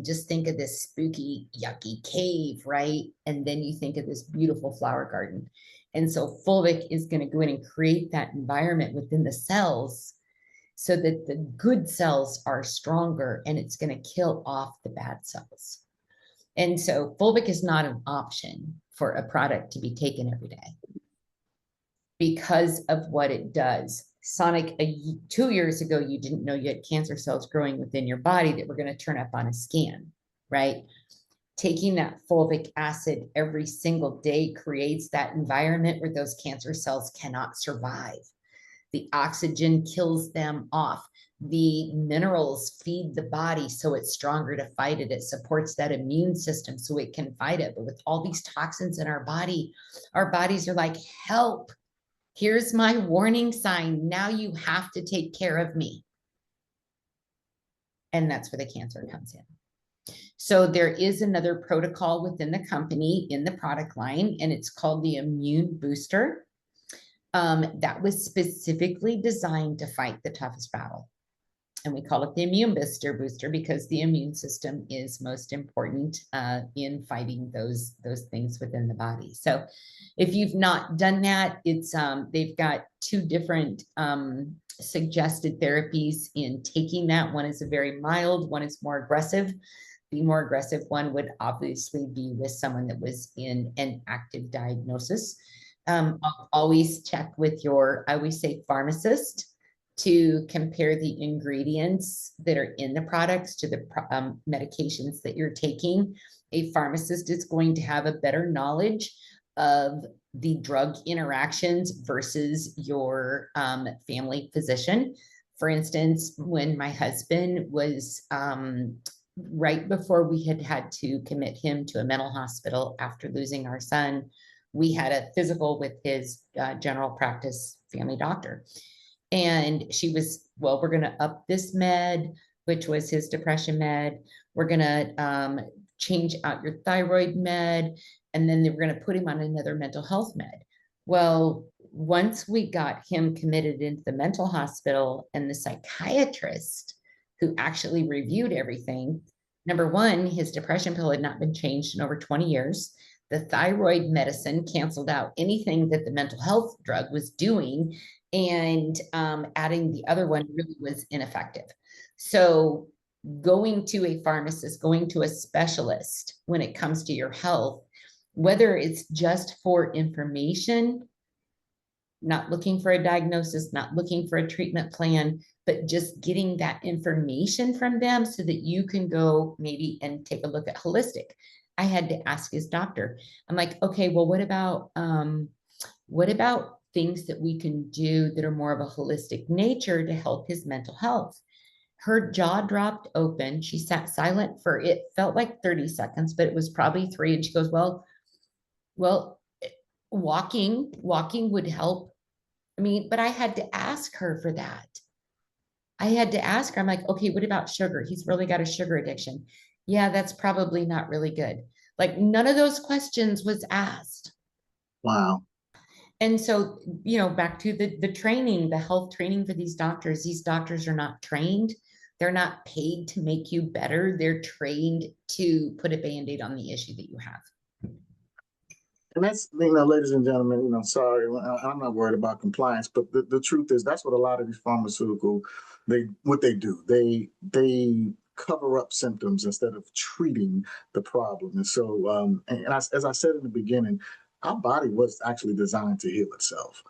Just think of this spooky, yucky cave, right? And then you think of this beautiful flower garden. And so fulvic is going to go in and create that environment within the cells so that the good cells are stronger, and it's going to kill off the bad cells. And so fulvic is not an option for a product to be taken every day because of what it does. Sonic, 2 years ago, you didn't know you had cancer cells growing within your body that were going to turn up on a scan, right? Taking that fulvic acid every single day creates that environment where those cancer cells cannot survive. The oxygen kills them off. The minerals feed the body so it's stronger to fight it. It supports that immune system so it can fight it. But with all these toxins in our body, our bodies are like, help, here's my warning sign. Now you have to take care of me. And that's where the cancer comes in. So there is another protocol within the company in the product line, and it's called the immune booster. That was specifically designed to fight the toughest battle. And we call it the immune booster because the immune system is most important in fighting those things within the body. So if you've not done that, it's they've got 2 different suggested therapies in taking that. One is a very mild, one is more aggressive. The more aggressive one would obviously be with someone that was in an active diagnosis. I'll always check with I always say pharmacist, to compare the ingredients that are in the products to the medications that you're taking. A pharmacist is going to have a better knowledge of the drug interactions versus your family physician. For instance, when my husband was right before we had to commit him to a mental hospital after losing our son, we had a physical with his general practice family doctor. And she was, well, we're going to up this med, which was his depression med. We're going to change out your thyroid med. And then they were going to put him on another mental health med. Well, once we got him committed into the mental hospital, and the psychiatrist who actually reviewed everything, number one, his depression pill had not been changed in over 20 years. The thyroid medicine canceled out anything that the mental health drug was doing, and adding the other one really was ineffective. So going to a pharmacist, going to a specialist when it comes to your health, whether it's just for information, not looking for a diagnosis, not looking for a treatment plan, but just getting that information from them so that you can go maybe and take a look at holistic. I had to ask his doctor. I'm like, okay, well, what about things that we can do that are more of a holistic nature to help his mental health? Her jaw dropped open. She sat silent for, it felt like 30 seconds, but it was probably 3. And she goes, well, walking would help. I mean, but I had to ask her for that. I had to ask her, I'm like, okay, what about sugar? He's really got a sugar addiction. Yeah, that's probably not really good. Like, none of those questions was asked. Wow. And so, you know, back to the training, the health training for these doctors are not trained. They're not paid to make you better. They're trained to put a Band-Aid on the issue that you have. And that's, ladies and gentlemen, sorry, I'm not worried about compliance, but the truth is that's what a lot of these pharmaceutical, what they do. They cover up symptoms instead of treating the problem. And so, as I said in the beginning, our body was actually designed to heal itself.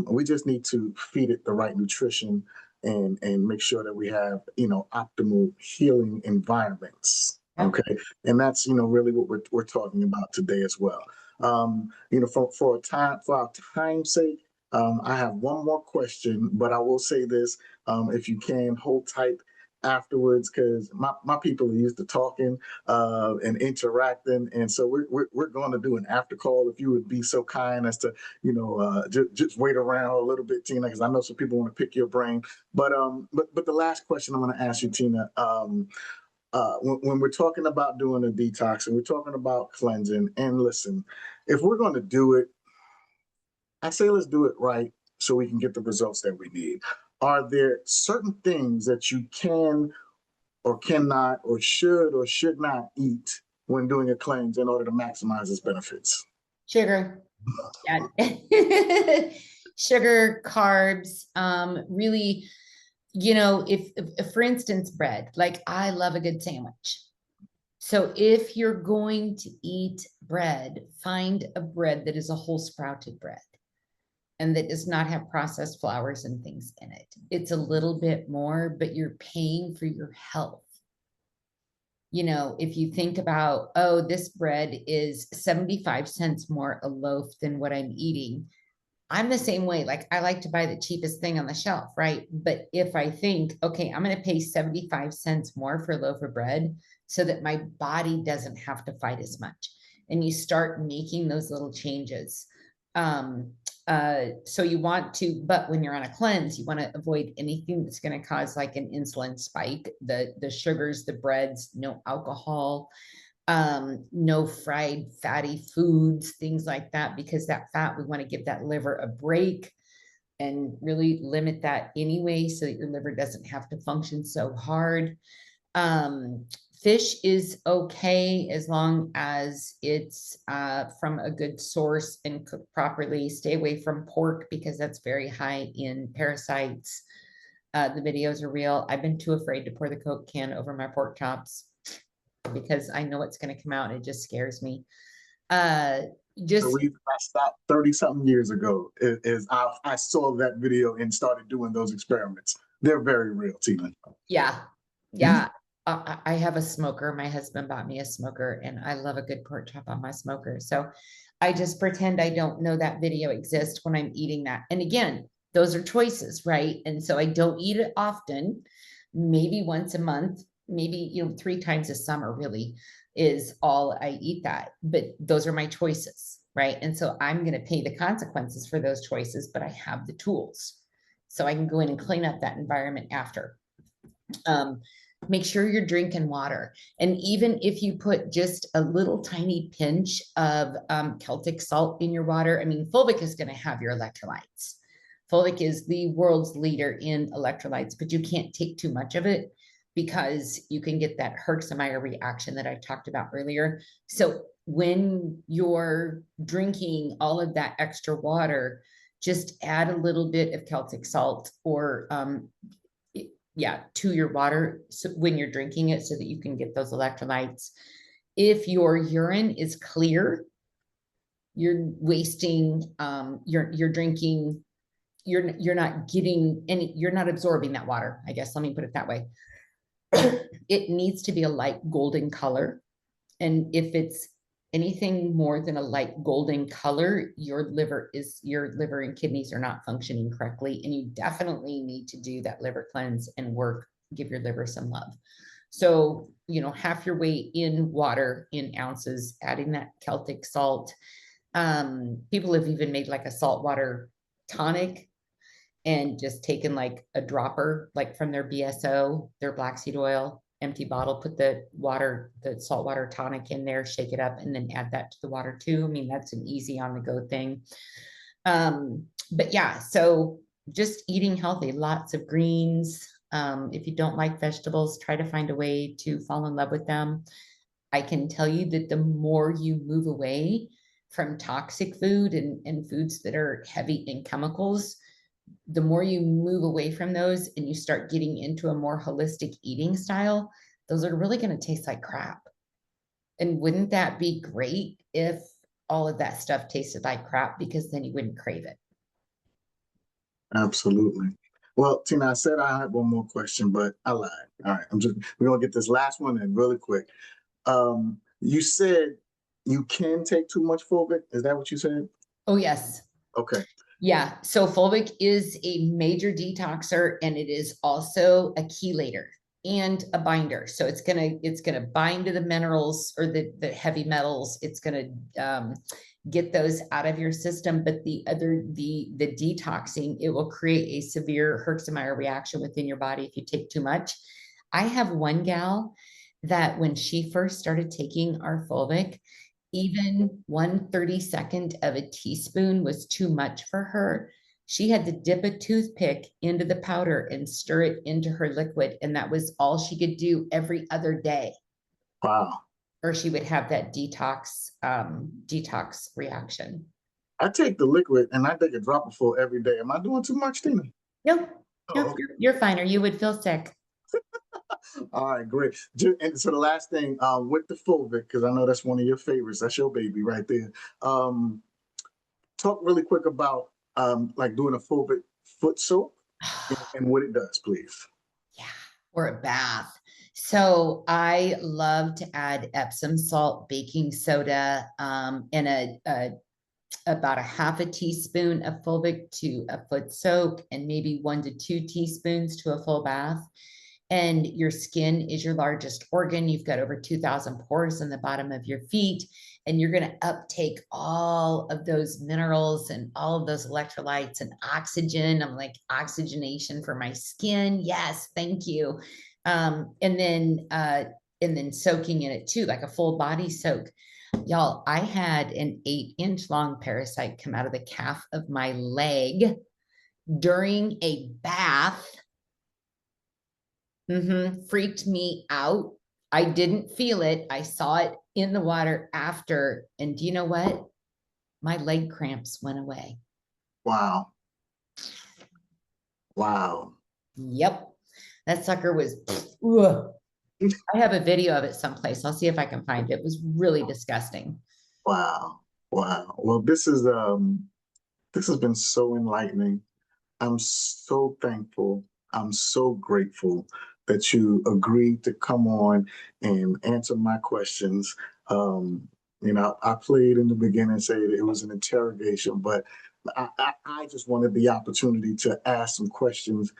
We just need to feed it the right nutrition and make sure that we have, optimal healing environments. Okay. And that's, really what we're talking about today as well. For our time's sake, I have one more question, but I will say this: if you can hold tight afterwards, because my people are used to talking and interacting, and so we're going to do an after call. If you would be so kind as to just wait around a little bit, Tina, because I know some people want to pick your brain. But the last question I'm going to ask you, Tina. When we're talking about doing a detox and we're talking about cleansing, and listen, if we're going to do it, I say let's do it right so we can get the results that we need. Are there certain things that you can or cannot or should not eat when doing a cleanse in order to maximize its benefits? Sugar. Yeah. Sugar, carbs, really, if for instance, bread, like I love a good sandwich. So if you're going to eat bread, find a bread that is a whole sprouted bread and that does not have processed flours and things in it. It's a little bit more, but you're paying for your health. If you think about, oh, this bread is 75 cents more a loaf than what I'm eating. I'm the same way. Like, I like to buy the cheapest thing on the shelf, right? But if I think, okay, I'm going to pay 75 cents more for a loaf of bread so that my body doesn't have to fight as much. And you start making those little changes. So you want to, but when you're on a cleanse, you want to avoid anything that's going to cause like an insulin spike, the sugars, the breads, no alcohol, no fried fatty foods, things like that, because that fat, we want to give that liver a break and really limit that anyway, so that your liver doesn't have to function so hard. Fish is okay as long as it's from a good source and cooked properly. Stay away from pork because that's very high in parasites. The videos are real. I've been too afraid to pour the Coke can over my pork chops because I know it's going to come out and it just scares me. The reason I stopped 30 something years ago is I saw that video and started doing those experiments. They're very real, Tina. Yeah. Yeah. I have a smoker. My husband bought me a smoker and I love a good pork chop on my smoker. So I just pretend I don't know that video exists when I'm eating that. And again, those are choices, right? And so I don't eat it often, maybe once a month, maybe, 3 times a summer really is all I eat that. But those are my choices, right? And so I'm going to pay the consequences for those choices, but I have the tools. So I can go in and clean up that environment after. Make sure you're drinking water. And even if you put just a little tiny pinch of Celtic salt in your water, I mean, fulvic is going to have your electrolytes. Fulvic is the world's leader in electrolytes, but you can't take too much of it because you can get that Herxheimer reaction that I talked about earlier. So when you're drinking all of that extra water, just add a little bit of Celtic salt or yeah, to your water when you're drinking it so that you can get those electrolytes. If your urine is clear, you're wasting, you're drinking, you're not getting any, you're not absorbing that water. I guess, let me put it that way. It needs to be a light golden color. And if it's anything more than a light golden color, your liver and kidneys are not functioning correctly. And you definitely need to do that liver cleanse and work, give your liver some love. So, half your weight in water in ounces, adding that Celtic salt. People have even made like a saltwater tonic and just taken like a dropper, like from their BSO, their black seed oil, empty bottle, put the saltwater tonic in there, shake it up, and then add that to the water too. I mean, that's an easy on the go thing. But yeah, so just eating healthy, lots of greens. If you don't like vegetables, try to find a way to fall in love with them. I can tell you that the more you move away from toxic food and foods that are heavy in chemicals, the more you move away from those and you start getting into a more holistic eating style, those are really going to taste like crap. And wouldn't that be great if all of that stuff tasted like crap, because then you wouldn't crave it? Absolutely. Well, Tina, I said I had one more question, but I lied. All right, we're gonna get this last one in really quick. You said you can take too much fulvic. Is that what you said? Oh, yes. Okay. Yeah. So fulvic is a major detoxer, and it is also a chelator and a binder. So it's gonna bind to the minerals or the heavy metals. It's gonna get those out of your system. But the detoxing, it will create a severe Herxheimer reaction within your body if you take too much. I have one gal that when she first started taking our fulvic, even 1/32nd of a teaspoon was too much for her. She had to dip a toothpick into the powder and stir it into her liquid. And that was all she could do every other day. Wow. Or she would have that detox reaction. I take the liquid and I take a dropperful every day. Am I doing too much, Tina? No, Oh, no, okay. you're fine, or you would feel sick. All right, great. And so the last thing, with the fulvic, because I know that's one of your favorites. That's your baby right there. Um, Talk really quick about like doing a fulvic foot soak and what it does, please. Yeah, or a bath. So I love to add Epsom salt, baking soda, and about a half a teaspoon of fulvic to a foot soak, and maybe 1 to 2 teaspoons to a full bath. And your skin is your largest organ. You've got over 2,000 pores in the bottom of your feet, and you're going to uptake all of those minerals and all of those electrolytes and oxygen. I'm like, oxygenation for my skin. Yes, thank you. And then soaking in it too, like a full body soak. Y'all, I had an 8-inch long parasite come out of the calf of my leg during a bath. Freaked me out. I didn't feel it. I saw it in the water after. And do you know what? My leg cramps went away. Wow. Wow. Yep. That sucker was, ugh. I have a video of it someplace. I'll see if I can find it. It was really disgusting. Wow. Wow. Well, this has been so enlightening. I'm so thankful. I'm so grateful that you agreed to come on and answer my questions. I played in the beginning and say that it was an interrogation, but I just wanted the opportunity to ask some questions.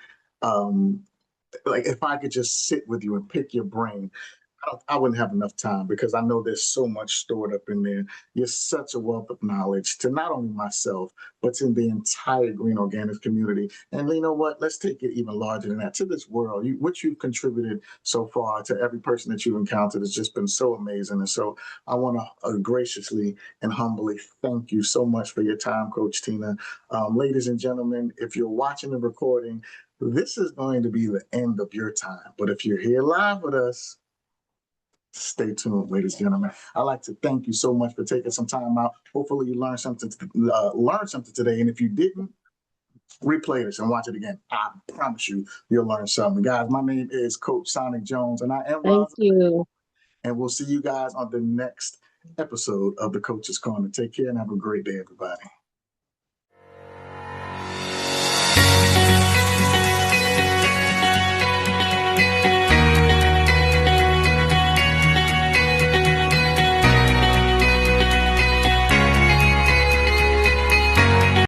Like if I could just sit with you and pick your brain, I wouldn't have enough time because I know there's so much stored up in there. You're such a wealth of knowledge to not only myself, but to the entire green organics community. And you know what? Let's take it even larger than that, to this world. What you've contributed so far to every person that you've encountered has just been so amazing. And so I want to graciously and humbly thank you so much for your time, Coach Tina. Ladies and gentlemen, if you're watching the recording, this is going to be the end of your time. But if you're here live with us, Stay tuned, ladies and gentlemen. I'd like to thank you so much for taking some time out. Hopefully you learned something today. And if you didn't, replay this and watch it again. I promise you, you'll learn something. Guys, my name is Coach Sonic Jones, and I am Thank you. and we'll see you guys on the next episode of the Coach's Corner. Take care and have a great day, everybody.